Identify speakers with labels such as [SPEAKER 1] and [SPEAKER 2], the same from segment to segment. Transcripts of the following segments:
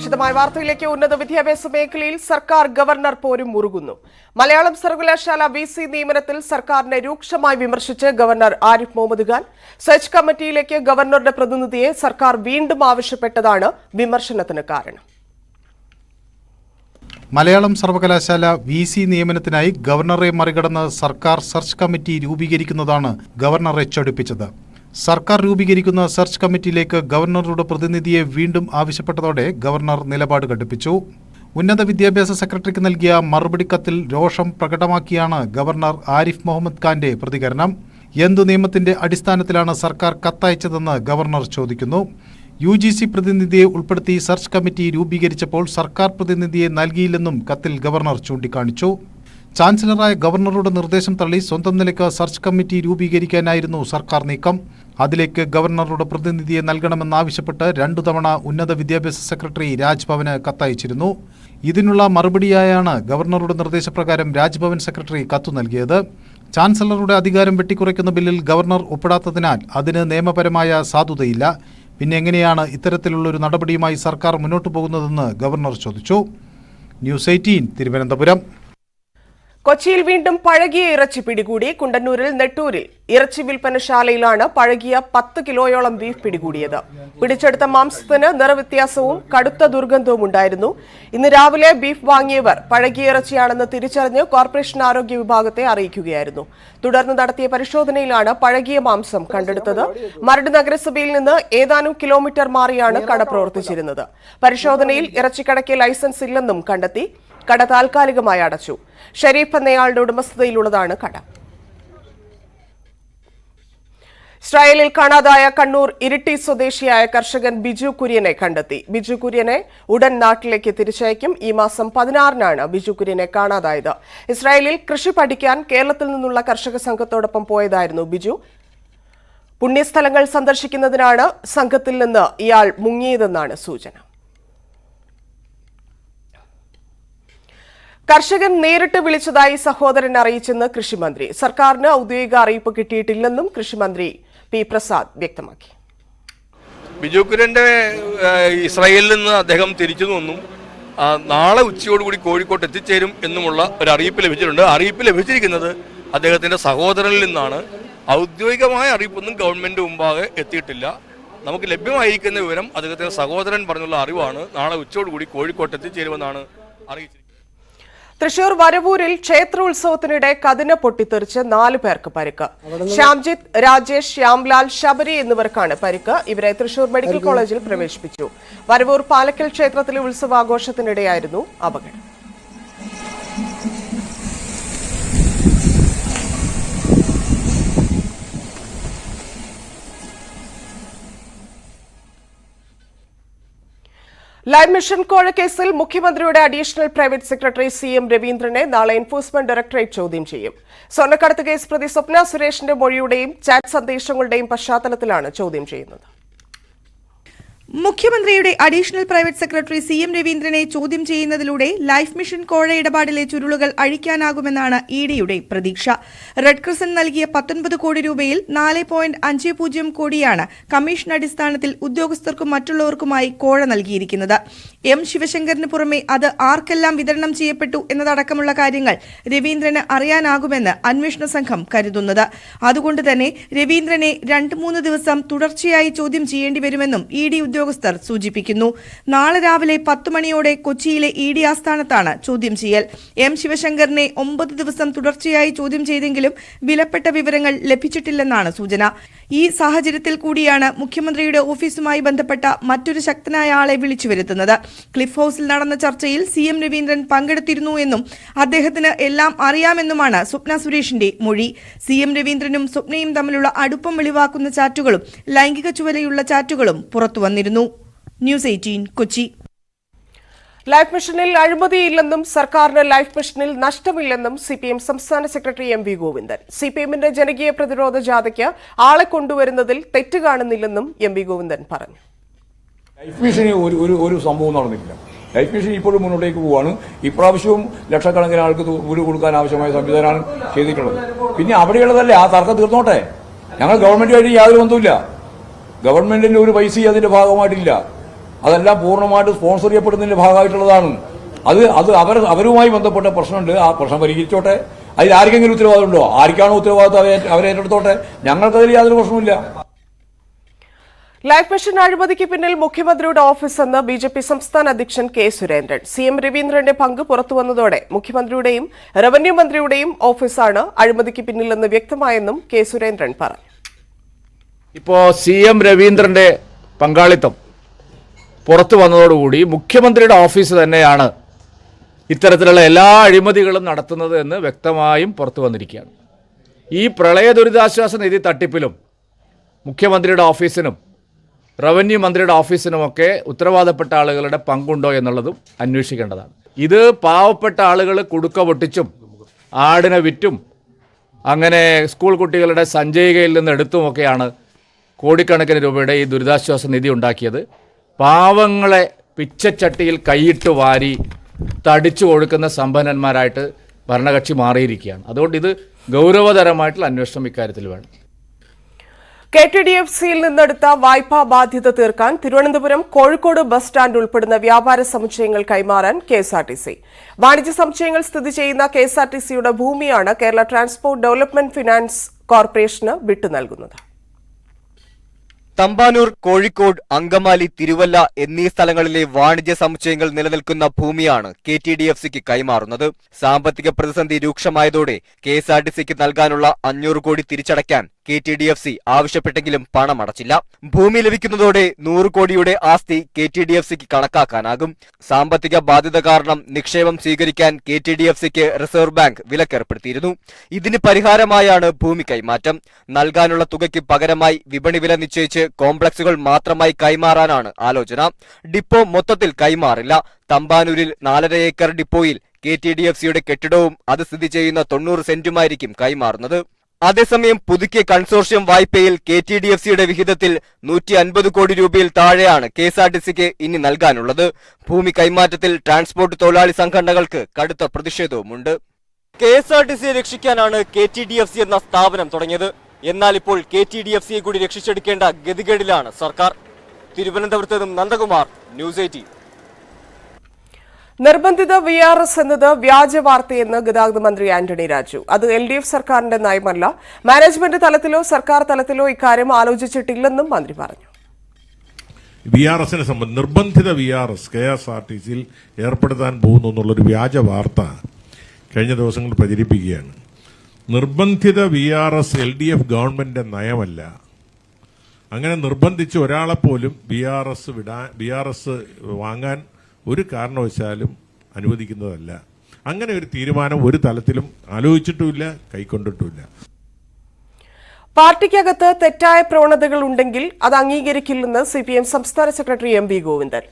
[SPEAKER 1] വിശദമായ വാർത്തയിലേക്ക്. ഉന്നത വിദ്യാഭ്യാസ മേഖലയിൽ സർക്കാർ ഗവർണർ പോരും മുറുകുന്നു. മലയാളം സർവകലാശാല VC നിയമനത്തിൽ സർക്കാരിനെ രൂക്ഷമായി വിമർശിച്ച് ഗവർണർ ആരിഫ് മുഹമ്മദ് ഖാൻ. സെർച്ച് കമ്മിറ്റിയിലേക്ക് ഗവർണറുടെ പ്രതിനിധിയെ സർക്കാർ വീണ്ടും ആവശ്യപ്പെട്ടതാണ് വിമർശനത്തിന് കാരണം.
[SPEAKER 2] മലയാളം സർവകലാശാല VC നിയമനത്തിനായി ഗവർണറെ മറികടന്ന് സർക്കാർ സെർച്ച് കമ്മിറ്റി രൂപീകരിക്കുന്നതാണ് ഗവർണറെ ചടുപ്പിച്ചത്. സർക്കാർ രൂപീകരിക്കുന്ന സെർച്ച് കമ്മിറ്റിയിലേക്ക് ഗവർണറുടെ പ്രതിനിധിയെ വീണ്ടും ആവശ്യപ്പെട്ടതോടെ ഗവർണർ നിലപാട് കടുപ്പിച്ചു. ഉന്നത വിദ്യാഭ്യാസ സെക്രട്ടറിക്ക് നൽകിയ മറുപടി കത്തിൽ രോഷം പ്രകടമാക്കിയാണ് ഗവർണർ ആരിഫ് മുഹമ്മദ് ഖാന്റെ പ്രതികരണം. എന്തു നിയമത്തിന്റെ അടിസ്ഥാനത്തിലാണ് സർക്കാർ കത്തയച്ചതെന്ന് ഗവർണർ ചോദിക്കുന്നു. UGC പ്രതിനിധിയെ ഉൾപ്പെടുത്തി സെർച്ച് കമ്മിറ്റി രൂപീകരിച്ചപ്പോൾ സർക്കാർ പ്രതിനിധിയെ നൽകിയില്ലെന്നും കത്തിൽ ഗവർണർ ചൂണ്ടിക്കാണിച്ചു. ചാൻസലറായ ഗവർണറുടെ നിർദ്ദേശം തള്ളി സ്വന്തം നിലയ്ക്ക് സെർച്ച് കമ്മിറ്റി രൂപീകരിക്കാനായിരുന്നു സർക്കാർ നീക്കം. അതിലേക്ക് ഗവർണറുടെ പ്രതിനിധിയെ നൽകണമെന്നാവശ്യപ്പെട്ട് 2 തവണ ഉന്നത വിദ്യാഭ്യാസ സെക്രട്ടറി രാജ്ഭവന് കത്തയച്ചിരുന്നു. ഇതിനുള്ള മറുപടിയായാണ് ഗവർണറുടെ നിർദ്ദേശപ്രകാരം രാജ്ഭവൻ സെക്രട്ടറി കത്തു നൽകിയത്. ചാൻസലറുടെ അധികാരം വെട്ടിക്കുറയ്ക്കുന്ന ബില്ലിൽ ഗവർണർ ഒപ്പിടാത്തതിനാൽ അതിന് നിയമപരമായ സാധുതയില്ല. പിന്നെ എങ്ങനെയാണ് ഇത്തരത്തിലുള്ളൊരു നടപടിയുമായി സർക്കാർ മുന്നോട്ടു പോകുന്നതെന്ന് ഗവർണർ ചോദിച്ചു. ന്യൂസ് 18 തിരുവനന്തപുരം.
[SPEAKER 1] കൊച്ചിയിൽ വീണ്ടും പഴകിയ ഇറച്ചി പിടികൂടി. കുണ്ടന്നൂരിൽ നെട്ടൂരിൽ ഇറച്ചി വിൽപ്പനശാലയിലാണ് പഴകിയ 10 കിലോയോളം ബീഫ് പിടികൂടിയത്. പിടിച്ചെടുത്ത മാംസത്തിന് നിറവ്യത്യാസവും കടുത്ത ദുർഗന്ധവും ഉണ്ടായിരുന്നു. ഇന്ന് രാവിലെ ബീഫ് വാങ്ങിയവർ പഴകിയ ഇറച്ചിയാണെന്ന് തിരിച്ചറിഞ്ഞ് കോർപ്പറേഷൻ ആരോഗ്യ വിഭാഗത്തെ അറിയിക്കുകയായിരുന്നു. തുടർന്ന് നടത്തിയ പരിശോധനയിലാണ് പഴകിയ മാംസം കണ്ടെടുത്തത്. മരട് നഗരസഭയിൽ നിന്ന് ഏതാനും കിലോമീറ്റർ മാറിയാണ് കട പ്രവർത്തിച്ചിരുന്നത്. പരിശോധനയിൽ ഇറച്ചിക്കടയ്ക്ക് ലൈസൻസ് ഇല്ലെന്നും കണ്ടെത്തി. കട താൽക്കാലികമായി അടച്ചു. ഷരീഫ് എന്നയാളുടെ ഉടമസ്ഥതയിലുള്ളതാണ് കട. ഇസ്രായേലിൽ കാണാതായ കണ്ണൂർ ഇരിട്ടി സ്വദേശിയായ കർഷകൻ ബിജു കുര്യനെ കണ്ടെത്തി. ബിജു കുര്യനെ ഉടൻ നാട്ടിലേക്ക് തിരിച്ചയക്കും. ഈ മാസം 16-നാണ് ബിജു കുര്യനെ കാണാതായത്. ഇസ്രായേലിൽ കൃഷി പഠിക്കാൻ കേരളത്തിൽ നിന്നുള്ള കർഷക സംഘത്തോടൊപ്പം പോയതായിരുന്നു ബിജു. പുണ്യസ്ഥലങ്ങൾ സന്ദർശിക്കുന്നതിനാണ് സംഘത്തിൽ നിന്ന് ഇയാൾ മുങ്ങിയതെന്നാണ് സൂചന. കർഷകൻ നേരിട്ട് വിളിച്ചതായി സഹോദരൻ അറിയിച്ചെന്ന് കൃഷിമന്ത്രി. സർക്കാരിന് ഔദ്യോഗിക അറിയിപ്പ് കിട്ടിയിട്ടില്ലെന്നും കൃഷിമന്ത്രി പി പ്രസാദ് വ്യക്തമാക്കി.
[SPEAKER 3] ബിജു കുര്യന്റെ ഇസ്രായേലിൽ നിന്ന് അദ്ദേഹം തിരിച്ചു വന്നും നാളെ ഉച്ചയോടുകൂടി കോഴിക്കോട്ട് എത്തിച്ചേരും എന്നുമുള്ള ഒരു അറിയിപ്പ് ലഭിച്ചിട്ടുണ്ട്. അറിയിപ്പ് ലഭിച്ചിരിക്കുന്നത് അദ്ദേഹത്തിന്റെ സഹോദരനിൽ നിന്നാണ്. ഔദ്യോഗികമായ അറിയിപ്പൊന്നും ഗവൺമെന്റ് മുമ്പാകെ എത്തിയിട്ടില്ല. നമുക്ക് ലഭ്യമായിരിക്കുന്ന വിവരം അദ്ദേഹത്തിന്റെ സഹോദരൻ പറഞ്ഞുള്ള അറിവാണ്. നാളെ ഉച്ചയോടുകൂടി കോഴിക്കോട്ട് എത്തിച്ചേരുമെന്നാണ് അറിയിച്ചിരിക്കുന്നത്.
[SPEAKER 1] തൃശൂർ വരവൂരിൽ ക്ഷേത്രോത്സവത്തിനിടെ കതിന പൊട്ടിത്തെറിച്ച് 4 പേർക്ക് പരിക്ക്. ശ്യാംജിത്ത്, രാജേഷ്, ശ്യാംലാൽ, ശബരി എന്നിവർക്കാണ് പരിക്ക്. ഇവരെ തൃശൂർ മെഡിക്കൽ കോളേജിൽ പ്രവേശിപ്പിച്ചു. വരവൂർ പാലക്കൽ ക്ഷേത്രത്തിലെ ഉത്സവാഘോഷത്തിനിടെയായിരുന്നു അപകടം. ലൈഫ് മിഷൻ കോഴ കേസിൽ മുഖ്യമന്ത്രിയുടെ അഡീഷണൽ പ്രൈവറ്റ് സെക്രട്ടറി CM രവീന്ദ്രനെ നാളെ എൻഫോഴ്സ്മെന്റ് ഡയറക്ടറേറ്റ് ചോദ്യം ചെയ്യും. സ്വർണ്ണക്കടത്ത് കേസ് പ്രതി സ്വപ്ന സുരേഷിന്റെ മൊഴിയുടെയും ചാറ്റ് സന്ദേശങ്ങളുടെയും പശ്ചാത്തലത്തിലാണ് ചോദ്യം ചെയ്യുന്നത്.
[SPEAKER 4] മുഖ്യമന്ത്രിയുടെ അഡീഷണൽ പ്രൈവറ്റ് സെക്രട്ടറി CM രവീന്ദ്രനെ ചോദ്യം ചെയ്യുന്നതിലൂടെ ലൈഫ് മിഷൻ കോഴ ഇടപാടിലെ ചുരുളുകൾ അഴിക്കാനാകുമെന്നാണ് EDയുടെ പ്രതീക്ഷ. റെഡ് ക്രിസന്റ് നൽകിയ 19 കോടി രൂപയിൽ 4.50 കോടിയാണ് കമ്മീഷൻ അടിസ്ഥാനത്തിൽ ഉദ്യോഗസ്ഥർക്കും മറ്റുള്ളവർക്കുമായി കോഴ നൽകിയിരിക്കുന്നത്. M ശിവശങ്കറിന് പുറമെ അത് ആർക്കെല്ലാം വിതരണം ചെയ്യപ്പെട്ടു എന്നതടക്കമുള്ള കാര്യങ്ങൾ രവീന്ദ്രന് അറിയാനാകുമെന്ന് അന്വേഷണ സംഘം കരുതുന്നത്. അതുകൊണ്ട് തന്നെ രവീന്ദ്രനെ 2-3 ദിവസം തുടർച്ചയായി ചോദ്യം ചെയ്യേണ്ടി വരുമെന്നും ED ഉദ്യോഗസ്ഥർ സൂചിപ്പിക്കുന്നു. നാളെ രാവിലെ 10 മണിയോടെ കൊച്ചിയിലെ ED ആസ്ഥാനത്താണ് ചോദ്യം ചെയ്യൽ. M ശിവശങ്കറിനെ 9 ദിവസം തുടർച്ചയായി ചോദ്യം ചെയ്തെങ്കിലും വിലപ്പെട്ട വിവരങ്ങൾ ലഭിച്ചിട്ടില്ലെന്നാണ് സൂചന. ഈ സാഹചര്യത്തിൽ കൂടിയാണ് മുഖ്യമന്ത്രിയുടെ ഓഫീസുമായി ബന്ധപ്പെട്ട മറ്റൊരു ശക്തനായ ആളെ വിളിച്ചു വരുത്തുന്നത്. ക്ലിഫ് ഹൌസിൽ നടന്ന ചർച്ചയിൽ CM രവീന്ദ്രൻ പങ്കെടുത്തിരുന്നു എന്നും അദ്ദേഹത്തിന് എല്ലാം അറിയാമെന്നുമാണ് സ്വപ്ന സുരേഷിന്റെ മൊഴി. CM രവീന്ദ്രനും സ്വപ്നയും തമ്മിലുള്ള അടുപ്പം വെളിവാക്കുന്ന ചാറ്റുകളും ലൈംഗിക ചുവലയുള്ള ചാറ്റുകളും പുറത്തുവന്നിരുന്നു. ന്യൂസ് 18 കൊച്ചി.
[SPEAKER 1] ലൈഫ് മിഷനിൽ അഴിമതിയില്ലെന്നും സർക്കാരിന് ലൈഫ് മിഷനിൽ നഷ്ടമില്ലെന്നും CPM സംസ്ഥാന സെക്രട്ടറി MV ഗോവിന്ദൻ. CPMന്റെ ജനകീയ പ്രതിരോധ ജാഥയ്ക്ക് ആളെ കൊണ്ടുവരുന്നതിൽ തെറ്റ് കാണുന്നില്ലെന്നും MV ഗോവിന്ദൻ പറഞ്ഞു.
[SPEAKER 5] ലൈഫ് മിഷന് ഒരു സംഭവം നടന്നിട്ടില്ല. ലൈഫ് മിഷൻ ഇപ്പോഴും മുന്നോട്ടേക്ക് പോവുകയാണ്. ഇപ്രാവശ്യവും ലക്ഷക്കണക്കിന് ആൾക്ക് വീട് കൊടുക്കാൻ ആവശ്യമായ സംവിധാനമാണ് ചെയ്തിട്ടുള്ളത്. പിന്നെ അവിടെയുള്ളതല്ലേ ആ തർക്കം തീർന്നോട്ടെ. ഞങ്ങൾ ഗവൺമെന്റുമായിട്ട് യാതൊരു ബന്ധവുമില്ല. ഗവൺമെന്റിന് ഒരു പൈസയും അതിന്റെ ഭാഗമായിട്ടില്ല. അതെല്ലാം പൂർണ്ണമായിട്ട് സ്പോൺസർ ചെയ്യപ്പെടുന്നതിന്റെ ഭാഗമായിട്ടുള്ളതാണ്. അത് അവരുമായി ബന്ധപ്പെട്ട പ്രശ്നമുണ്ട്. ആ പ്രശ്നം പരിഹരിച്ചോട്ടെ. അതിൽ ആർക്കെങ്കിലും ഉത്തരവാദിത്തമുണ്ടോ? ആർക്കാണോ ഉത്തരവാദിത്തം അവരേറ്റെടുത്തോട്ടെ. ഞങ്ങൾക്കതിൽ യാതൊരു പ്രശ്നമില്ല.
[SPEAKER 1] ലൈഫ് മിഷൻ അഴിമതിക്ക് പിന്നിൽ മുഖ്യമന്ത്രിയുടെ ഓഫീസെന്ന് ബി.ജെ.പി. സംസ്ഥാന അധ്യക്ഷൻ കെ സുരേന്ദ്രൻ. സി.എം. രവീന്ദ്രന്റെ പങ്ക് പുറത്തുവന്നതോടെ മുഖ്യമന്ത്രിയുടെയും റവന്യൂ മന്ത്രിയുടെയും ഓഫീസാണ് അഴിമതിക്ക് പിന്നിലെന്ന് വ്യക്തമായെന്നും കെ സുരേന്ദ്രൻ പറഞ്ഞു.
[SPEAKER 6] ഇപ്പോൾ സി.എം. രവീന്ദ്രന്റെ പങ്കാളിത്തം പുറത്തു വന്നതോടുകൂടി മുഖ്യമന്ത്രിയുടെ ഓഫീസ് തന്നെയാണ് ഇത്തരത്തിലുള്ള എല്ലാ അഴിമതികളും നടത്തുന്നത് എന്ന് വ്യക്തമായും പുറത്തു വന്നിരിക്കുകയാണ്. ഈ പ്രളയ ദുരിതാശ്വാസ നിധി തട്ടിപ്പിലും മുഖ്യമന്ത്രിയുടെ ഓഫീസിനും റവന്യൂ മന്ത്രിയുടെ ഓഫീസിനുമൊക്കെ ഉത്തരവാദപ്പെട്ട ആളുകളുടെ പങ്കുണ്ടോ എന്നുള്ളതും അന്വേഷിക്കേണ്ടതാണ്. ഇത് പാവപ്പെട്ട ആളുകൾ കുടുക്ക പൊട്ടിച്ചും ആടിനെ വിറ്റും അങ്ങനെ സ്കൂൾ കുട്ടികളുടെ സഞ്ചയികയിൽ നിന്ന് എടുത്തുമൊക്കെയാണ് കോടിക്കണക്കിന് രൂപയുടെ ഈ ദുരിതാശ്വാസ നിധി ഉണ്ടാക്കിയത്. പാവങ്ങളെ പിച്ചച്ചട്ടിയിൽ കൈയിട്ട് വാരി തടിച്ചു കൊടുക്കുന്ന സമ്പന്നന്മാരായിട്ട് ഭരണകക്ഷി മാറിയിരിക്കുകയാണ്. അതുകൊണ്ട് ഇത് ഗൗരവതരമായിട്ടുള്ള അന്വേഷണം ഇക്കാര്യത്തിൽ വേണം.
[SPEAKER 1] KTDFCയിൽ നിന്നെടുത്ത വായ്പാ ബാധ്യത തീർക്കാൻ തിരുവനന്തപുരം കോഴിക്കോട് ബസ് സ്റ്റാൻഡ് ഉൾപ്പെടുന്ന വ്യാപാര സമുച്ചയങ്ങൾ കൈമാറാൻ KSRTC. വാണിജ്യ സമുച്ചയങ്ങൾ സ്ഥിതി ചെയ്യുന്ന KSRTCയുടെ ഭൂമിയാണ് Kerala transport development finance corporation വിട്ടു നൽകുന്നത്.
[SPEAKER 7] തമ്പാനൂർ, കോഴിക്കോട്, അങ്കമാലി, തിരുവല്ല എന്നീ സ്ഥലങ്ങളിലെ വാണിജ്യ സമുച്ചയങ്ങൾ നിലനിൽക്കുന്ന ഭൂമിയാണ് KTDFCക്ക് കൈമാറുന്നത്. സാമ്പത്തിക പ്രതിസന്ധി രൂക്ഷമായതോടെ KSRTCക്ക് നൽകാനുള്ള 500 കോടി തിരിച്ചടയ്ക്കാൻ KTDFC ആവശ്യപ്പെട്ടെങ്കിലും പണമടച്ചില്ല. ഭൂമി ലഭിക്കുന്നതോടെ 100 കോടിയുടെ ആസ്തി KTDFCക്ക് കണക്കാക്കാനാകും. സാമ്പത്തിക ബാധ്യത കാരണം നിക്ഷേപം സ്വീകരിക്കാൻ KTDFCക്ക് റിസർവ് ബാങ്ക് വിലക്കേർപ്പെടുത്തിയിരുന്നു. ഇതിന് പരിഹാരമായാണ് ഭൂമി കൈമാറ്റം. നൽകാനുള്ള തുകയ്ക്ക് പകരമായി വിപണി വില നിശ്ചയിച്ച് കോംപ്ലക്സുകൾ മാത്രമായി കൈമാറാനാണ് ആലോചന. ഡിപ്പോ മൊത്തത്തിൽ കൈമാറില്ല. തമ്പാനൂരിൽ 4.5 ഏക്കർ ഡിപ്പോയിൽ KTDFCയുടെ കെട്ടിടവും അത് സ്ഥിതി ചെയ്യുന്ന 90 സെന്റുമായിരിക്കും കൈമാറുന്നത്. അതേസമയം പുതുക്കിയ കൺസോർഷ്യം വായ്പയിൽ KTDFCയുടെ വിഹിതത്തിൽ 150 കോടി രൂപയിൽ താഴെയാണ് KSRTCക്ക് ഇനി നൽകാനുള്ളത്. ഭൂമി കൈമാറ്റത്തിൽ ട്രാൻസ്പോർട്ട് തൊഴിലാളി സംഘടനകൾക്ക് കടുത്ത പ്രതിഷേധവുമുണ്ട്. KSRTCയെ രക്ഷിക്കാനാണ് KTDFC എന്ന സ്ഥാപനം തുടങ്ങിയത്. എന്നാൽ ഇപ്പോൾ KTDFCയെ കൂടി രക്ഷിച്ചെടുക്കേണ്ട ഗതികേടിലാണ് സർക്കാർ. തിരുവനന്തപുരത്ത് നിന്നും നന്ദകുമാർ, ന്യൂസ് 18.
[SPEAKER 1] നിർബന്ധിത VRS എന്നത് വ്യാജ വാർത്തയെന്ന് ഗതാഗത മന്ത്രി ആന്റണി രാജു. അത് LDF സർക്കാരിന്റെ നയമല്ല. മാനേജ്മെന്റ് തലത്തിലോ സർക്കാർ തലത്തിലോ ഇക്കാര്യം ആലോചിച്ചിട്ടില്ലെന്നും മന്ത്രി പറഞ്ഞു.
[SPEAKER 8] VRSനെ സംബന്ധിച്ച് നിർബന്ധിത VRS KSRTCയിൽ ഏർപ്പെടുത്താൻ പോകുന്നു എന്നുള്ളൊരു വ്യാജ വാർത്ത കഴിഞ്ഞ ദിവസങ്ങൾ പ്രചരിപ്പിക്കുകയാണ്. നിർബന്ധിത VRS LDF ഗവൺമെന്റിന്റെ നയമല്ല. അങ്ങനെ നിർബന്ധിച്ച് ഒരാളെപ്പോലും VRS വാങ്ങാൻ ഒരു കാരണവശാലും അനുവദിക്കുന്നതല്ല. അങ്ങനെ ഒരു തീരുമാനം ഒരു തലത്തിലും ആലോചിച്ചിട്ടുമില്ല, കൈക്കൊണ്ടിട്ടുമില്ല.
[SPEAKER 1] പാർട്ടിക്കകത്ത് തെറ്റായ പ്രവണതകൾ ഉണ്ടെങ്കിൽ അത് അംഗീകരിക്കില്ലെന്ന് CPM സംസ്ഥാന സെക്രട്ടറി MV ഗോവിന്ദൻ.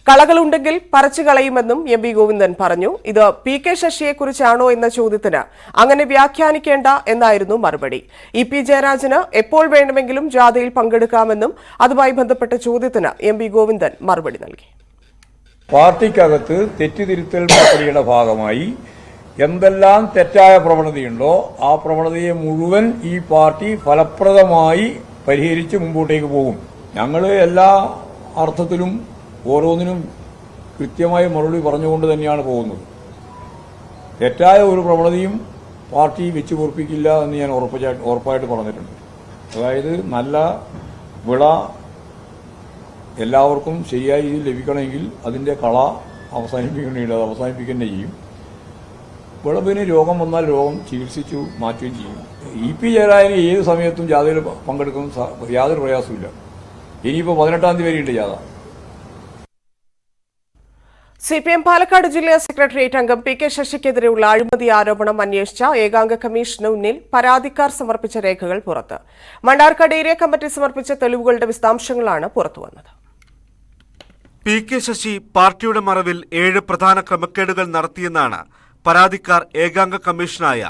[SPEAKER 1] കളകളുണ്ടെങ്കിൽ പറിച്ചു കളയുമെന്നും MV ഗോവിന്ദൻ പറഞ്ഞു. ഇത് PK ശശിയെക്കുറിച്ചാണോ എന്ന ചോദ്യത്തിന് അങ്ങനെ വ്യാഖ്യാനിക്കേണ്ട എന്നായിരുന്നു മറുപടി. EP ജയരാജന് എപ്പോൾ വേണമെങ്കിലും ജാഥയിൽ പങ്കെടുക്കാമെന്നും അതുമായി ബന്ധപ്പെട്ട ചോദ്യത്തിന് MV ഗോവിന്ദൻ മറുപടി നൽകി.
[SPEAKER 5] പാർട്ടിക്കകത്ത് തെറ്റുതിരുത്തൽ പ്രക്രിയയുടെ ഭാഗമായി എന്തെല്ലാം തെറ്റായ പ്രവണതയുണ്ടോ ആ പ്രവണതയെ മുഴുവൻ ഈ പാർട്ടി ഫലപ്രദമായി പരിഹരിച്ച് മുമ്പോട്ടേക്ക് പോകും. ഞങ്ങൾ എല്ലാ അർത്ഥത്തിലും ഓരോന്നിനും കൃത്യമായ മറുപടി പറഞ്ഞുകൊണ്ട് തന്നെയാണ് പോകുന്നത്. തെറ്റായ ഒരു പ്രവണതയും പാർട്ടി വെച്ച് പൊറപ്പിക്കില്ല എന്ന് ഞാൻ ഉറപ്പായിട്ട് പറഞ്ഞിട്ടുണ്ട്. അതായത് നല്ല വിള എല്ലാവർക്കും ശരിയായ രീതിയിൽ ലഭിക്കണമെങ്കിൽ അതിൻ്റെ കള അവസാനിപ്പിക്കേണ്ടത് അത് അവസാനിപ്പിക്കുകയും ചെയ്യും. വിളവിന് രോഗം വന്നാൽ രോഗം ചികിത്സിച്ചു മാറ്റുകയും ചെയ്യും. EP ജയരാജന് ഏത് സമയത്തും ജാഥയിൽ പങ്കെടുക്കുന്ന യാതൊരു പ്രയാസമില്ല. ഇനിയിപ്പോൾ 18-ാം തീയതി വരെയുണ്ട് ജാഥ.
[SPEAKER 1] CPM പാലക്കാട് ജില്ലാ സെക്രട്ടേറിയറ്റ് അംഗം PK ശശിക്കെതിരെയുള്ള അഴിമതി ആരോപണം അന്വേഷിച്ച ഏകാംഗ കമ്മീഷന് മുന്നിൽ പരാതിക്കാർ സമർപ്പിച്ച രേഖകൾ പുറത്ത്. മണ്ണാർക്കാട് ഏരിയ കമ്മിറ്റി സമർപ്പിച്ച തെളിവുകളുടെ വിശദാംശങ്ങളാണ് പുറത്തുവന്നത്.
[SPEAKER 9] PK ശശി പാർട്ടിയുടെ മറവിൽ 7 പ്രധാന ക്രമക്കേടുകൾ നടത്തിയെന്നാണ് പരാതിക്കാർ ഏകാംഗ കമ്മീഷനായ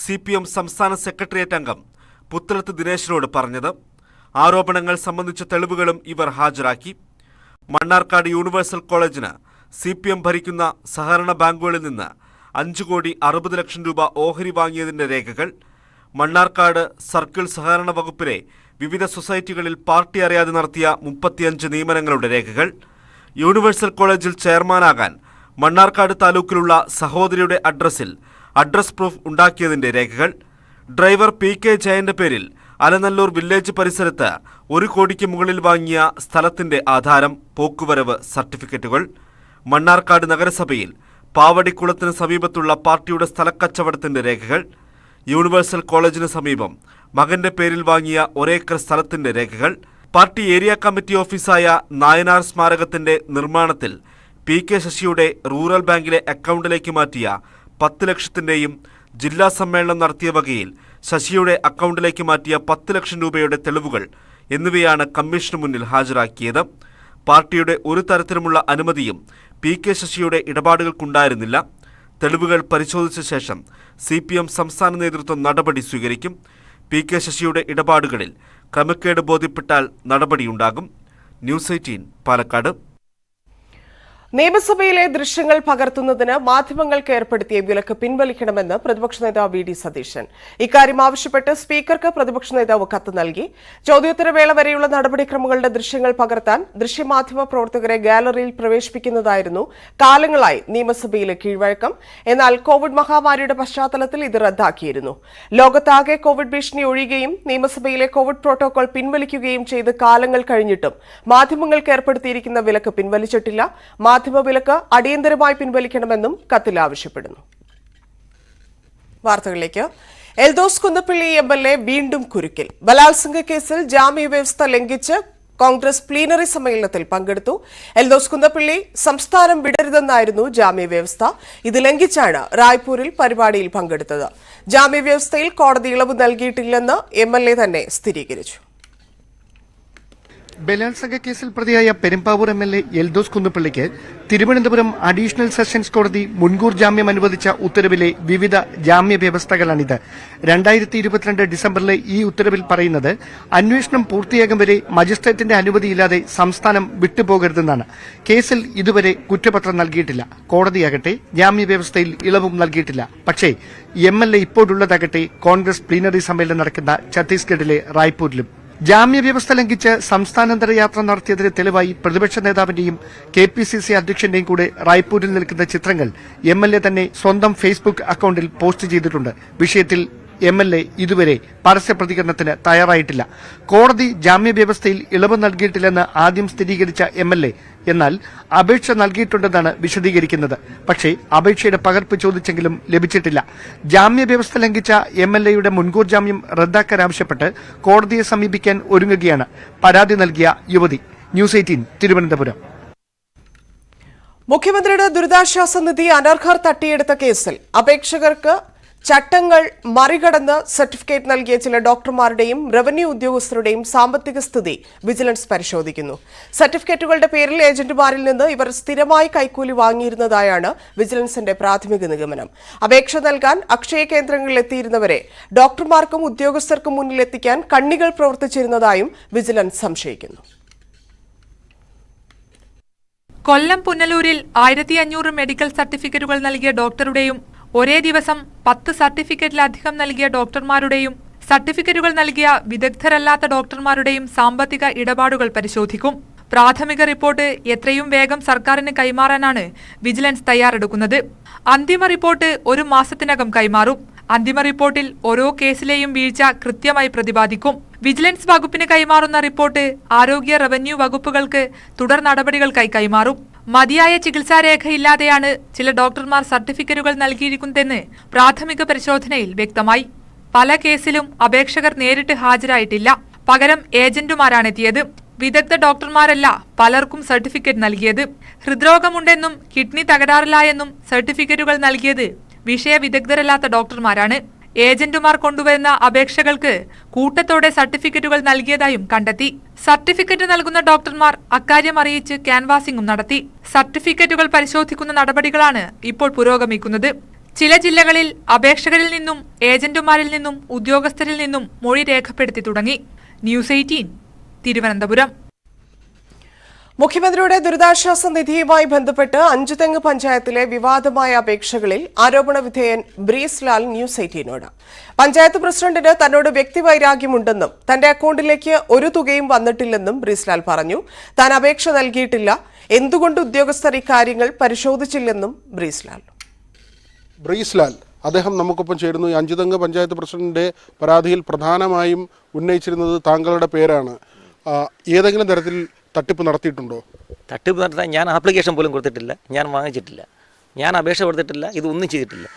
[SPEAKER 9] CPM സംസ്ഥാന സെക്രട്ടേറിയറ്റ് അംഗം പുത്തലത്ത് ദിനേശിനോട് പറഞ്ഞത്. ആരോപണങ്ങൾ സംബന്ധിച്ച തെളിവുകളും ഇവർ ഹാജരാക്കി. മണ്ണാർക്കാട് യൂണിവേഴ്സൽ കോളേജിന് CPM ഭരിക്കുന്ന സഹകരണ ബാങ്കുകളിൽ നിന്ന് 5,60,00,000 രൂപ ഓഹരി വാങ്ങിയതിന്റെ രേഖകൾ, മണ്ണാർക്കാട് സർക്കിൾ സഹകരണ വകുപ്പിലെ വിവിധ സൊസൈറ്റികളിൽ പാർട്ടി അറിയാതെ നടത്തിയ 35 നിയമനങ്ങളുടെ രേഖകൾ, യൂണിവേഴ്സൽ കോളേജിൽ ചെയർമാനാകാൻ മണ്ണാർക്കാട് താലൂക്കിലുള്ള സഹോദരിയുടെ അഡ്രസ്സിൽ അഡ്രസ് പ്രൂഫ് ഉണ്ടാക്കിയതിന്റെ രേഖകൾ, ഡ്രൈവർ PK ജയന്റെ പേരിൽ അലനല്ലൂർ വില്ലേജ് പരിസരത്ത് 1 കോടിക്ക് മുകളിൽ വാങ്ങിയ സ്ഥലത്തിന്റെ ആധാരം, പോക്കുവരവ് സർട്ടിഫിക്കറ്റുകൾ, മണ്ണാർക്കാട് നഗരസഭയിൽ പാവടിക്കുളത്തിന് സമീപത്തുള്ള പാർട്ടിയുടെ സ്ഥലക്കച്ചവടത്തിന്റെ രേഖകൾ, യൂണിവേഴ്സൽ കോളേജിന് സമീപം മകന്റെ പേരിൽ വാങ്ങിയ 1 ഏക്കർ സ്ഥലത്തിന്റെ രേഖകൾ, പാർട്ടി ഏരിയ കമ്മിറ്റി ഓഫീസായ നായനാർ സ്മാരകത്തിന്റെ നിർമ്മാണത്തിൽ PK ശശിയുടെ റൂറൽ ബാങ്കിലെ അക്കൗണ്ടിലേക്ക് മാറ്റിയ 10 ലക്ഷത്തിന്റെയും ജില്ലാ സമ്മേളനം നടത്തിയ വകയിൽ ശശിയുടെ അക്കൗണ്ടിലേക്ക് മാറ്റിയ 10 ലക്ഷം രൂപയുടെ തെളിവുകൾ എന്നിവയാണ് കമ്മീഷന് മുന്നിൽ ഹാജരാക്കിയത്. പാർട്ടിയുടെ ഒരു തരത്തിലുമുള്ള അനുമതിയും PK ശശിയുടെ ഇടപാടുകൾക്കുണ്ടായിരുന്നില്ല. തെളിവുകൾ പരിശോധിച്ച ശേഷം CPM സംസ്ഥാന നേതൃത്വം നടപടി സ്വീകരിക്കും. PK ശശിയുടെ ഇടപാടുകളിൽ ക്രമക്കേട് ബോധ്യപ്പെട്ടാൽ നടപടിയുണ്ടാകും. ന്യൂസ് 18 പാലക്കാട്.
[SPEAKER 1] നിയമസഭയിലെ ദൃശ്യങ്ങൾ പകർത്തുന്നതിന് മാധ്യമങ്ങൾക്ക് ഏർപ്പെടുത്തിയ വിലക്ക് പിൻവലിക്കണമെന്ന് പ്രതിപക്ഷ നേതാവ് VD സതീശൻ. ഇക്കാര്യം ആവശ്യപ്പെട്ട് സ്പീക്കർക്ക് പ്രതിപക്ഷ നേതാവ് കത്ത് നൽകി. ചോദ്യോത്തരവേള വരെയുള്ള നടപടിക്രമങ്ങളുടെ ദൃശ്യങ്ങൾ പകർത്താൻ ദൃശ്യമാധ്യമ പ്രവർത്തകരെ ഗാലറിയിൽ പ്രവേശിപ്പിക്കുന്നതായിരുന്നു കാലങ്ങളായി നിയമസഭയിലെ കീഴ്വഴക്കം. എന്നാൽ കോവിഡ് മഹാമാരിയുടെ പശ്ചാത്തലത്തിൽ ഇത് റദ്ദാക്കിയിരുന്നു. ലോകത്താകെ കോവിഡ് ഭീഷണി ഒഴിയുകയും നിയമസഭയിലെ കോവിഡ് പ്രോട്ടോകോൾ പിൻവലിക്കുകയും ചെയ്ത് കാലങ്ങൾ കഴിഞ്ഞിട്ടും മാധ്യമങ്ങൾക്ക് ഏർപ്പെടുത്തിയിരിക്കുന്ന വിലക്ക് പിൻവലിച്ചിട്ടില്ല. മാധ്യമവിലക്ക് അടിയന്തരമായി പിൻവലിക്കണമെന്നും കത്തിൽ ആവശ്യപ്പെടുന്നു. വാർത്തകളിലേക്ക്. എൽദോസ് കുന്നപ്പള്ളി MLA വീണ്ടും കുരുക്കിൽ. ബലാത്സംഗ കേസിൽ ജാമ്യവ്യവസ്ഥ ലംഘിച്ച് കോൺഗ്രസ് പ്ലീനറി സമ്മേളനത്തിൽ പങ്കെടുത്തു. എൽദോസ് കുന്നപ്പള്ളി സംസ്ഥാനം വിടരുതെന്നായിരുന്നു ജാമ്യവ്യവസ്ഥ. ഇത് ലംഘിച്ചാണ് റായ്പൂരിൽ പരിപാടിയിൽ പങ്കെടുത്തത്. ജാമ്യവ്യവസ്ഥയിൽ കോടതി ഇളവ് നൽകിയിട്ടില്ലെന്ന് MLA തന്നെ സ്ഥിരീകരിച്ചു.
[SPEAKER 10] ബലാത്സംഗ കേസിൽ പ്രതിയായ പെരുമ്പാവൂർ MLA എൽദോസ് കുന്നപ്പള്ളിക്ക് തിരുവനന്തപുരം അഡീഷണൽ സെഷൻസ് കോടതി മുൻകൂർ ജാമ്യം അനുവദിച്ച ഉത്തരവിലെ വിവിധ ജാമ്യ വ്യവസ്ഥകളാണിത്. 2022 ഡിസംബറിലെ ഈ ഉത്തരവിൽ പറയുന്നത് അന്വേഷണം പൂർത്തിയാകും വരെ മജിസ്ട്രേറ്റിന്റെ അനുമതിയില്ലാതെ സംസ്ഥാനം വിട്ടുപോകരുതെന്നാണ്. കേസിൽ ഇതുവരെ കുറ്റപത്രം നൽകിയിട്ടില്ല. കോടതിയാകട്ടെ ജാമ്യവ്യവസ്ഥയിൽ ഇളവും നൽകിയിട്ടില്ല. പക്ഷേ MLA ഇപ്പോഴുള്ളതാകട്ടെ കോൺഗ്രസ് പ്ലീനറി സമ്മേളനം നടക്കുന്ന ഛത്തീസ്ഗഡിലെ റായ്പൂരിലും. ജാമ്യവ്യവസ്ഥ ലംഘിച്ച് സംസ്ഥാനാന്തര യാത്ര നടത്തിയതിന് തെളിവായി പ്രതിപക്ഷ നേതാവിന്റെയും KPCC അധ്യക്ഷന്റെയും കൂടെ റായ്പൂരിൽ നിൽക്കുന്ന ചിത്രങ്ങൾ MLA തന്നെ സ്വന്തം ഫേസ്ബുക്ക് അക്കൌണ്ടിൽ പോസ്റ്റ് ചെയ്തിട്ടുണ്ട്. വിഷയത്തിൽ MLA ഇതുവരെ പരസ്യ പ്രതികരണത്തിന് തയ്യാറായിട്ടില്ല. കോടതി ജാമ്യവ്യവസ്ഥയിൽ ഇളവ് നൽകിയിട്ടില്ലെന്ന് ആദ്യം സ്ഥിരീകരിച്ച MLA എന്നാൽ അപേക്ഷ നൽകിയിട്ടുണ്ടെന്നാണ് വിശദീകരിക്കുന്നത്. പക്ഷേ അപേക്ഷയുടെ പകർപ്പ് ചോദിച്ചെങ്കിലും ലഭിച്ചിട്ടില്ല. ജാമ്യവ്യവസ്ഥ ലംഘിച്ച MLAയുടെ മുൻകൂർ ജാമ്യം റദ്ദാക്കാനാവശ്യപ്പെട്ട് കോടതിയെ സമീപിക്കാൻ ഒരുങ്ങുകയാണ് പരാതി നൽകിയ യുവതി. ന്യൂസ് 18 തിരുവനന്തപുരം.
[SPEAKER 1] മുഖ്യമന്ത്രിയുടെ ദുരിതാശ്വാസ നിധി അനർഹർ തട്ടിയെടുത്ത കേസിൽ അപേക്ഷകർക്ക് ചട്ടങ്ങൾ മറികടന്ന് സർട്ടിഫിക്കറ്റ് നൽകിയ ചില ഡോക്ടർമാരുടെയും റവന്യൂ ഉദ്യോഗസ്ഥരുടെയും സാമ്പത്തിക സ്ഥിതി വിജിലൻസ് പരിശോധിക്കുന്നു. സർട്ടിഫിക്കറ്റുകളുടെ പേരിൽ ഏജന്റുമാരിൽ നിന്ന് ഇവർ സ്ഥിരമായി കൈക്കൂലി വാങ്ങിയിരുന്നതായാണ് വിജിലൻസിന്റെ പ്രാഥമിക നിഗമനം. അപേക്ഷ നൽകാൻ അക്ഷയ കേന്ദ്രങ്ങളിൽ എത്തിയിരുന്നവരെ ഡോക്ടർമാർക്കും ഉദ്യോഗസ്ഥർക്കും മുന്നിലെത്തിക്കാൻ കണ്ണികൾ പ്രവർത്തിച്ചിരുന്നതായും വിജിലൻസ് സംശയിക്കുന്നു.
[SPEAKER 11] കൊല്ലം പുനലൂരിൽ 1500 മെഡിക്കൽ സർട്ടിഫിക്കറ്റുകൾ നൽകിയ ഡോക്ടറുടെയും ഒരേ ദിവസം 10 സർട്ടിഫിക്കറ്റിലധികം നൽകിയ ഡോക്ടർമാരുടെയും സർട്ടിഫിക്കറ്റുകൾ നൽകിയ വിദഗ്ധരല്ലാത്ത ഡോക്ടർമാരുടെയും സാമ്പത്തിക ഇടപാടുകൾ പരിശോധിക്കും. പ്രാഥമിക റിപ്പോർട്ട് എത്രയും വേഗം സർക്കാരിന് കൈമാറാനാണ് വിജിലൻസ് തയ്യാറെടുക്കുന്നത്. അന്തിമ റിപ്പോർട്ട് 1 മാസത്തിനകം കൈമാറും. അന്തിമ റിപ്പോർട്ടിൽ ഓരോ കേസിലെയും വീഴ്ച കൃത്യമായി പ്രതിപാദിക്കും. വിജിലൻസ് വകുപ്പിന് കൈമാറുന്ന റിപ്പോർട്ട് ആരോഗ്യ റവന്യൂ വകുപ്പുകൾക്ക് തുടർ നടപടികൾക്കായി കൈമാറും. മതിയായ ചികിത്സാരേഖയില്ലാതെയാണ് ചില ഡോക്ടർമാർ സർട്ടിഫിക്കറ്റുകൾ നൽകിയിരിക്കുന്നതെന്ന് പ്രാഥമിക പരിശോധനയിൽ വ്യക്തമായി. പല കേസിലും അപേക്ഷകർ നേരിട്ട് ഹാജരായിട്ടില്ല. പകരം ഏജന്റുമാരാണെത്തിയത്. വിദഗ്ധ ഡോക്ടർമാരല്ല പലർക്കും സർട്ടിഫിക്കറ്റ് നൽകിയത്. ഹൃദ്രോഗമുണ്ടെന്നും കിഡ്നി തകരാറിലായെന്നും സർട്ടിഫിക്കറ്റുകൾ നൽകിയത് വിഷയവിദഗ്ധരല്ലാത്ത ഡോക്ടർമാരാണ്. ഏജന്റുമാർ കൊണ്ടുവരുന്ന അപേക്ഷകൾക്ക് കൂട്ടത്തോടെ സർട്ടിഫിക്കറ്റുകൾ നൽകിയതായും കണ്ടെത്തി. സർട്ടിഫിക്കറ്റ് നൽകുന്ന ഡോക്ടർമാർ അക്കാര്യം അറിയിച്ച് ക്യാൻവാസിംഗും നടത്തി. സർട്ടിഫിക്കറ്റുകൾ പരിശോധിക്കുന്ന നടപടികളാണ് ഇപ്പോൾ പുരോഗമിക്കുന്നത്. ചില ജില്ലകളിൽ അപേക്ഷകരിൽ നിന്നും ഏജന്റുമാരിൽ നിന്നും ഉദ്യോഗസ്ഥരിൽ നിന്നും മൊഴി രേഖപ്പെടുത്തി തുടങ്ങി. ന്യൂസ് 18 തിരുവനന്തപുരം.
[SPEAKER 1] മുഖ്യമന്ത്രിയുടെ ദുരിതാശ്വാസ നിധിയുമായി ബന്ധപ്പെട്ട് അഞ്ചുതെങ്ങ് പഞ്ചായത്തിലെ വിവാദമായ അപേക്ഷകളിൽ ആരോപണ വിധേയൻ ബ്രീസ് ലാൽ ന്യൂസ് 18നോട് പഞ്ചായത്ത് പ്രസിഡന്റിന് തന്നോട് വ്യക്തിവൈരാഗ്യമുണ്ടെന്നും തന്റെ അക്കൌണ്ടിലേക്ക് ഒരു തുകയും വന്നിട്ടില്ലെന്നും ബ്രീസ് ലാൽ പറഞ്ഞു. താൻ അപേക്ഷ നൽകിയിട്ടില്ല. എന്തുകൊണ്ട് ഉദ്യോഗസ്ഥർ ഇക്കാര്യങ്ങൾ പരിശോധിച്ചില്ലെന്നും
[SPEAKER 12] ബ്രീസ്ലാൽ അദ്ദേഹം നമുക്കൊപ്പം ചേരുന്നു. ഈ 5 അംഗ പഞ്ചായത്ത് പ്രസിഡന്റിന്റെ പരാതിയിൽ പ്രധാനമായും ഉന്നയിച്ചിരുന്നത് താങ്കളുടെ പേരാണ്. ഏതെങ്കിലും തരത്തിൽ തട്ടിപ്പ് നടത്തിയിട്ടുണ്ടോ?
[SPEAKER 13] തട്ടിപ്പ് നടത്താൻ ഞാൻ ആപ്ലിക്കേഷൻ പോലും കൊടുത്തിട്ടില്ല, ഞാൻ വാങ്ങിച്ചിട്ടില്ല, ഞാൻ അപേക്ഷ കൊടുത്തിട്ടില്ല, ഇതൊന്നും ചെയ്തിട്ടില്ല.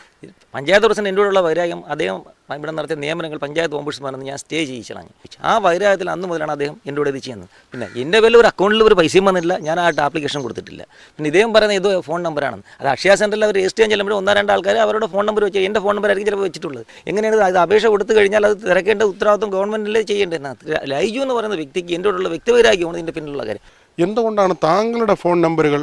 [SPEAKER 13] പഞ്ചായത്ത് പ്രസിഡന്റ് എൻ്റെ കൂടെയുള്ള വൈരാഗ്യം അദ്ദേഹം ഇവിടെ നടത്തിയ നിയമനങ്ങൾ പഞ്ചായത്ത് ഓംബുഡ്സ്മാനെന്ന് ഞാൻ സ്റ്റേ ചെയ്യിച്ചതാണ്. ആ വൈരാഗ്യത്തിൽ അന്ന് മുതലാണ് അദ്ദേഹം എൻ്റെ കൂടെ ഇത് ചെയ്യുന്നത്. പിന്നെ എൻ്റെ പേരിൽ ഒരു അക്കൗണ്ടിൽ ഒരു പൈസയും വന്നില്ല, ഞാൻ ആയിട്ട് ആപ്ലിക്കേഷൻ കൊടുത്തിട്ടില്ല. പിന്നെ ഇദ്ദേഹം പറയുന്നത് ഇത് ഫോൺ നമ്പറാണെന്ന്. അത് അക്ഷയ സെൻറ്ററിൽ അവർ രജിസ്റ്റർ ചെയ്യാൻ ചെല്ലുമ്പോൾ 1-2 ആൾക്കാർ അവരുടെ ഫോൺ നമ്പർ വെച്ച് എൻ്റെ ഫോൺ നമ്പർ ആയിരിക്കും ചിലപ്പോൾ വെച്ചിട്ടുള്ളത്. എങ്ങനെയാണ് അത് അപേക്ഷ കൊടുത്തു കഴിഞ്ഞാൽ അത് തിരക്കേണ്ട ഉത്തരവാദിത്വം ഗവൺമെൻറ്റിലേ ചെയ്യേണ്ടത്. ലൈജു എന്ന് പറയുന്ന വ്യക്തിക്ക് എൻ്റെ കൂടെയുള്ള വ്യക്തിവൈരാഗ്യമാണ് ഇതിൻ്റെ പിന്നിലുള്ള കാര്യം.
[SPEAKER 12] എന്തുകൊണ്ടാണ് താങ്കളുടെ ഫോൺ നമ്പറുകൾ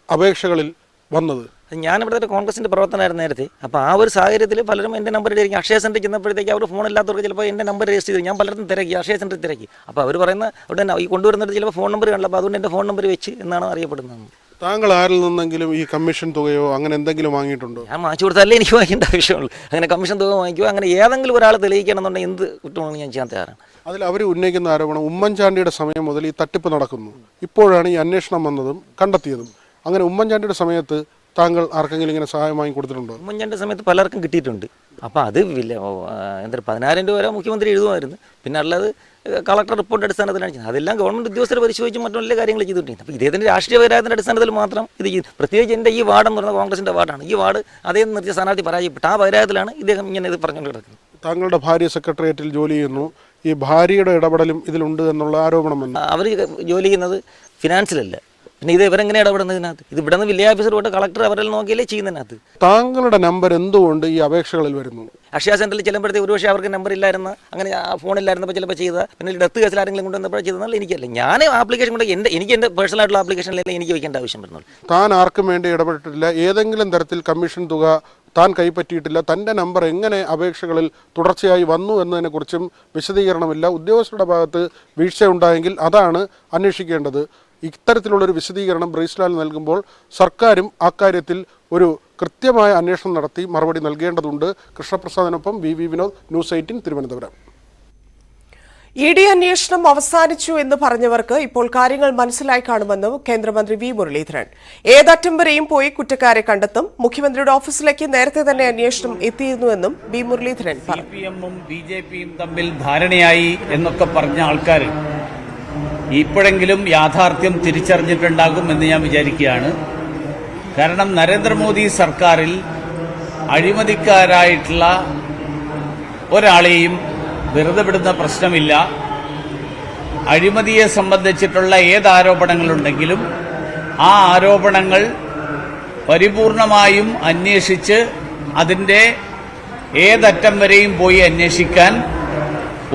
[SPEAKER 12] അപേക്ഷകളിൽ വന്നത്?
[SPEAKER 13] ഞാനിവിടുത്തെ കോൺഗ്രസിൻ്റെ പ്രവർത്തനമായിരുന്നു നേരത്തെ. അപ്പോൾ ആ ഒരു സാഹചര്യത്തിൽ പലരും എൻ്റെ നമ്പർ ഇടയ്ക്ക് അക്ഷയ സെൻറ്ററിൽ ചെന്നപ്പോഴത്തേക്ക് അവർ ഫോണില്ലാത്തവർക്ക് ചിലപ്പോൾ എൻ്റെ നമ്പർ രജിസ്റ്റർ ചെയ്തു. ഞാൻ പലരും തിരക്കി, അക്ഷയ സെൻറ്ററിൽ തിരക്കി. അപ്പോൾ അവർ പറയുന്ന അവിടെ ഈ കൊണ്ടുവരുന്നിട്ട് ചിലപ്പോൾ ഫോൺ നമ്പർ കാണില്ല. അപ്പോൾ അതുകൊണ്ട് എൻ്റെ ഫോൺ നമ്പർ വെച്ച് എന്നാണ് അറിയപ്പെടുന്നത്.
[SPEAKER 12] താങ്കൾ ആരിൽ നിന്നെങ്കിലും ഈ കമ്മീഷൻ തുകയോ അങ്ങനെ എന്തെങ്കിലും വാങ്ങിയിട്ടുണ്ടോ?
[SPEAKER 13] ഞാൻ വാങ്ങിച്ചു കൊടുത്താലേ എനിക്ക് വാങ്ങിക്കേണ്ട ആവശ്യമുള്ളൂ. അങ്ങനെ കമ്മീഷൻ തുക വാങ്ങിക്കുക, അങ്ങനെ ഏതെങ്കിലും ഒരാൾ തെളിയിക്കണമെന്നുണ്ടെങ്കിൽ എന്ത് കുറ്റമാണെന്ന് ഞാൻ ചെയ്യാൻ തയ്യാറാണ്.
[SPEAKER 12] അതിൽ അവർ ഉന്നയിക്കുന്ന ആരോപണം ഉമ്മൻചാണ്ടിയുടെ സമയം മുതൽ ഈ തട്ടിപ്പ് നടക്കുന്നു, ഇപ്പോഴാണ് ഈ അന്വേഷണം വന്നതും കണ്ടെത്തിയതും. അങ്ങനെ ഉമ്മൻചാണ്ടിയുടെ സമയത്ത് താങ്കൾ ആർക്കെങ്കിലും ഇങ്ങനെ സഹായം വാങ്ങി കൊടുത്തിട്ടുണ്ടോ?
[SPEAKER 13] ഉമ്മൻചാണ്ടിയുടെ സമയത്ത് പലർക്കും കിട്ടിയിട്ടുണ്ട്. അപ്പോൾ അത് എന്താ 10,000 രൂപ വരെ മുഖ്യമന്ത്രി എഴുതുമായിരുന്നു. പിന്നെ ഉള്ളത് കളക്ടർ റിപ്പോർട്ട് അടിസ്ഥാനത്തിലാണ് ചെയ്യുന്നത്. അതെല്ലാം ഗവൺമെൻറ് ഉദ്യോഗസ്ഥർ പരിശോധിച്ച് മറ്റു നല്ല കാര്യങ്ങൾ ചെയ്തിട്ടുണ്ട്. അപ്പോൾ ഇദ്ദേഹത്തിൻ്റെ രാഷ്ട്രീയ പരാതിൻ്റെ അടിസ്ഥാനത്തിൽ മാത്രം ഇത് ചെയ്തു. പ്രത്യേകിച്ച് എൻ്റെ ഈ വാർഡെന്ന് പറയുന്നത് കോൺഗ്രസിൻ്റെ വാർഡാണ്. ഈ വാർഡ് അദ്ദേഹം നിർത്തിയ സ്ഥാനാർത്ഥി പരാജയപ്പെട്ടു. ആ പരാതിയിലാണ് ഇദ്ദേഹം ഇങ്ങനെ ഇത് പറഞ്ഞുകൊണ്ട് കിടക്കുന്നത്.
[SPEAKER 12] താങ്കളുടെ ഭാര്യ സെക്രട്ടേറിയറ്റിൽ ജോലി ചെയ്യുന്നു, ഈ ഭാര്യയുടെ ഇടപെടലും ഇതിലുണ്ട് എന്നുള്ള ആരോപണം.
[SPEAKER 13] അവർ ജോലി ചെയ്യുന്നത് ഫിനാൻസിലല്ല, പിന്നെ ഇത് ഇവരെങ്ങനെ ഇടപെടുന്നതിനകത്ത്? ഇത് ഇവിടെ നിന്ന് വില്ലേജ് ഓഫീസർ പോയിട്ട് കളക്ടർ അവരിൽ നോക്കിയാലേ ചെയ്യുന്നതിനകത്ത്.
[SPEAKER 12] താങ്കളുടെ നമ്പർ എന്തുകൊണ്ട് ഈ അപേക്ഷകളിൽ വരുന്നു?
[SPEAKER 13] അക്ഷയ സെൻറ്ററിൽ ചെല്ലുമ്പോഴത്തേക്ക് ഒരുപക്ഷെ അവർക്ക് നമ്പർ ഇല്ലായിരുന്നു, അങ്ങനെ ആ ഫോണില്ലായിരുന്നപ്പോൾ ചിലപ്പോൾ ചെയ്താൽ, പിന്നെ ഡെത്ത് കേസിൽ ആരെങ്കിലും കൊണ്ടുവന്നപ്പോൾ ചെയ്തെന്നാൽ എനിക്കല്ല. ഞാൻ ആപ്ലിക്കേഷൻ കൊണ്ട് എനിക്ക് എൻ്റെ പേഴ്സണൽ ആയിട്ടുള്ള ആപ്ലിക്കേഷനിലല്ലേ എനിക്ക് വയ്ക്കേണ്ട ആവശ്യം വരുന്നുള്ളൂ.
[SPEAKER 12] താൻ ആർക്കും വേണ്ടി ഇടപെട്ടിട്ടില്ല, ഏതെങ്കിലും തരത്തിൽ കമ്മീഷൻ തുക താൻ കൈപ്പറ്റിയിട്ടില്ല, തൻ്റെ നമ്പർ എങ്ങനെ അപേക്ഷകളിൽ തുടർച്ചയായി വന്നു എന്നതിനെക്കുറിച്ചും വിശദീകരണമില്ല. ഉദ്യോഗസ്ഥരുടെ ഭാഗത്ത് വീഴ്ചയുണ്ടായെങ്കിൽ അതാണ് അന്വേഷിക്കേണ്ടത്. ഇത്തരത്തിലുള്ളൊരു വിശദീകരണം ബ്രീസ്ലാൽ നൽകുമ്പോൾ സർക്കാരും അക്കാര്യത്തിൽ ഒരു കൃത്യമായ അന്വേഷണം നടത്തി മറുപടി നൽകേണ്ടതുണ്ട്. കൃഷ്ണപ്രസാദിനൊപ്പം വി വിനോദ്, ന്യൂസ് 18 തിരുവനന്തപുരം.
[SPEAKER 1] ED അന്വേഷണം അവസാനിച്ചു എന്ന് പറഞ്ഞവർക്ക് ഇപ്പോൾ കാര്യങ്ങൾ മനസ്സിലായി കാണുമെന്ന് കേന്ദ്രമന്ത്രി വി മുരളീധരൻ. ഏതറ്റം വരെയും പോയി കുറ്റക്കാരെ കണ്ടെത്തും. മുഖ്യമന്ത്രിയുടെ ഓഫീസിലേക്ക് നേരത്തെ തന്നെ അന്വേഷണം എത്തിയിരുന്നുവെന്നും വി മുരളീധരൻ പറഞ്ഞു.
[SPEAKER 14] CPM-ഉം BJP-യും തമ്മിൽ ധാരണയായി എന്നൊക്കെ പറഞ്ഞ ആൾക്കാർ ഇപ്പോഴെങ്കിലും യാഥാർത്ഥ്യം തിരിച്ചറിഞ്ഞിട്ടുണ്ടാകും എന്ന് ഞാൻ വിചാരിക്കുകയാണ്. കാരണം നരേന്ദ്രമോദി സർക്കാരിൽ അഴിമതിക്കാരായിട്ടുള്ള ഒരാളെയും വെറുതെ വിടുന്ന പ്രശ്നമില്ല. അഴിമതിയെ സംബന്ധിച്ചിട്ടുള്ള ഏത് ആരോപണങ്ങളുണ്ടെങ്കിലും ആ ആരോപണങ്ങൾ പരിപൂർണമായും അന്വേഷിച്ച് അതിൻ്റെ ഏതറ്റം വരെയും പോയി അന്വേഷിക്കാൻ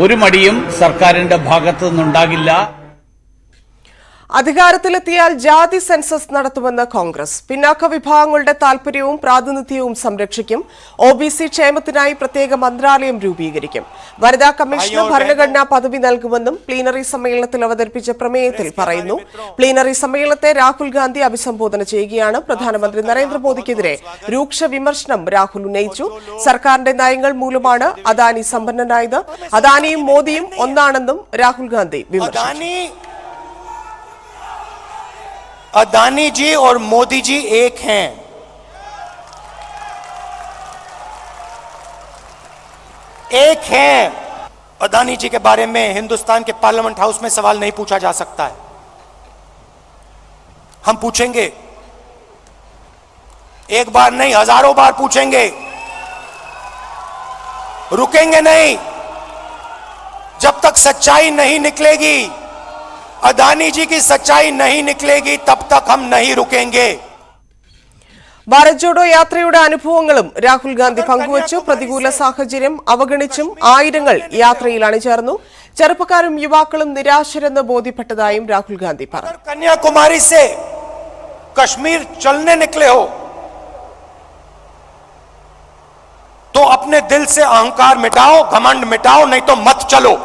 [SPEAKER 14] ഒരു മടിയും സർക്കാരിന്റെ ഭാഗത്തു നിന്നുണ്ടാകില്ല.
[SPEAKER 1] അധികാരത്തിലെത്തിയാൽ ജാതി സെൻസസ് നടത്തുമെന്ന് കോൺഗ്രസ്. പിന്നാക്ക വിഭാഗങ്ങളുടെ താൽപര്യവും പ്രാതിനിധ്യവും സംരക്ഷിക്കും. OBC ക്ഷേമത്തിനായി പ്രത്യേക മന്ത്രാലയം രൂപീകരിക്കും. വനിതാ കമ്മീഷന് ഭരണഘടനാ പദവി നൽകുമെന്നും പ്ലീനറി സമ്മേളനത്തിൽ അവതരിപ്പിച്ച പ്രമേയത്തിൽ പറയുന്നു. പ്ലീനറി സമ്മേളനത്തെ രാഹുൽ ഗാന്ധി അഭിസംബോധന ചെയ്യുകയാണ്. പ്രധാനമന്ത്രി നരേന്ദ്രമോദിക്കെതിരെ രൂക്ഷ വിമർശനം രാഹുൽ ഉന്നയിച്ചു. സർക്കാരിന്റെ നയങ്ങൾ മൂലമാണ് അദാനി സമ്പന്നനായത്. അദാനിയും മോദിയും ഒന്നാണെന്നും രാഹുൽ ഗാന്ധി വിമർശിച്ചു.
[SPEAKER 15] अदानी जी और मोदी जी एक हैं. एक हैं. अदानी जी के बारे में हिंदुस्तान के पार्लियामेंट हाउस में सवाल नहीं पूछा जा सकता है. हम पूछेंगे, एक बार नहीं हजारों बार पूछेंगे, रुकेंगे नहीं जब तक सच्चाई नहीं निकलेगी. अदानी जी की सच्चाई नहीं निकलेगी तब तक हम नहीं रुकेंगे.
[SPEAKER 1] ഭാരത് ജോഡോ യാത്രയുടെ അനുഭവങ്ങളും രാഹുൽ ഗാന്ധി പങ്കുവച്ചു. പ്രതികൂല സാഹചര്യം അവഗണിച്ചും ആയിരങ്ങൾ യാത്രയിൽ അണിചേർന്നു. ചെറുപ്പക്കാരും യുവാക്കളും നിരാശരെന്ന് ബോധ്യപ്പെട്ടതായും രാഹുൽ ഗാന്ധി പറഞ്ഞു.
[SPEAKER 15] कन्याकुमारी से कश्मीर चलने निकले हो तो अपने दिल से अहंकार मिटाओ, घमंड मिटाओ, नहीं तो मत चलो.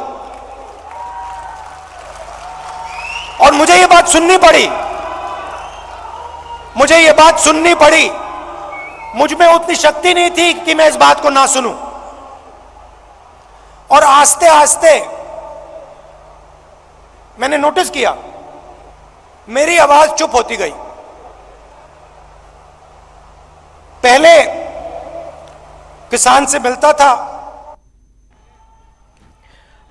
[SPEAKER 15] और मुझे ये बात सुननी पड़ी, मुझ में उतनी शक्ति नहीं थी कि मैं इस बात को ना सुनूं. और आस्ते आस्ते मैंने नोटिस किया मेरी आवाज चुप होती गई। पहले किसान से मिलता था।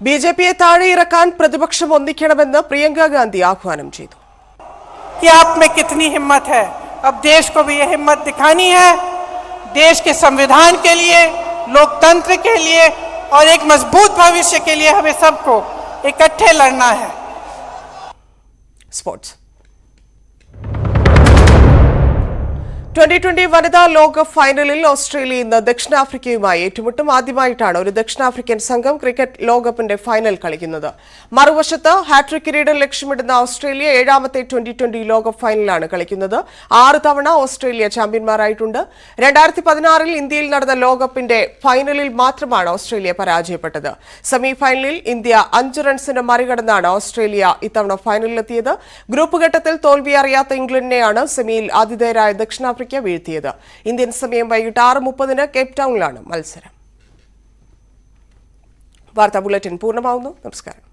[SPEAKER 1] ബിജെപിയെ താഴെയിറക്കാൻ പ്രതിപക്ഷം ഒന്നിക്കണമെന്ന് പ്രിയങ്ക ഗാന്ധി ആഹ്വാനം ചെയ്തു.
[SPEAKER 16] कि आप में कितनी हिम्मत है, अब देश को भी यह हिम्मत दिखानी है। देश के संविधान के लिए, लोकतंत्र के लिए और एक मजबूत भविष्य के लिए हमें सबको इकट्ठे लड़ना है।
[SPEAKER 1] സ്പോർട്സ് 2020 വനിതാ ലോകകപ്പ് ഫൈനലിൽ ഓസ്ട്രേലിയ ഇന്ന് ദക്ഷിണാഫ്രിക്കയുമായി ഏറ്റുമുട്ടും. ആദ്യമായിട്ടാണ് ഒരു ദക്ഷിണാഫ്രിക്കൻ സംഘം ക്രിക്കറ്റ് ലോകകപ്പിന്റെ ഫൈനൽ കളിക്കുന്നത്. മറുവശത്ത് ഹാട്രിക് കിരീടം ലക്ഷ്യമിടുന്ന ഓസ്ട്രേലിയ 7ാമത്തെ 2020 ലോകകപ്പ് ഫൈനലാണ് കളിക്കുന്നത്. 6 തവണ ഓസ്ട്രേലിയ ചാമ്പ്യന്മാരായിട്ടുണ്ട്. 2016 ഇന്ത്യയിൽ നടന്ന ലോകകപ്പിന്റെ ഫൈനലിൽ മാത്രമാണ് ഓസ്ട്രേലിയ പരാജയപ്പെട്ടത്. സെമി ഫൈനലിൽ ഇന്ത്യ 5 റൺസിന് മറികടന്നാണ് ഓസ്ട്രേലിയ ഇത്തവണ ഫൈനലിലെത്തിയത്. ഗ്രൂപ്പ് ഘട്ടത്തിൽ തോൽവി അറിയാത്ത ഇംഗ്ലണ്ടിനെയാണ് സെമിയിൽ ആതിഥേയരായ ദക്ഷിണാഫ്രിക്ക വീഴ്ത്തിയത്. ഇന്ത്യൻ സമയം വൈകിട്ട് 6:30 കേപ്പ് ടൗണിലാണ് മത്സരം. വാർത്താ ബുള്ളറ്റിൻ പൂർണ്ണമാവുന്നു. നമസ്കാരം.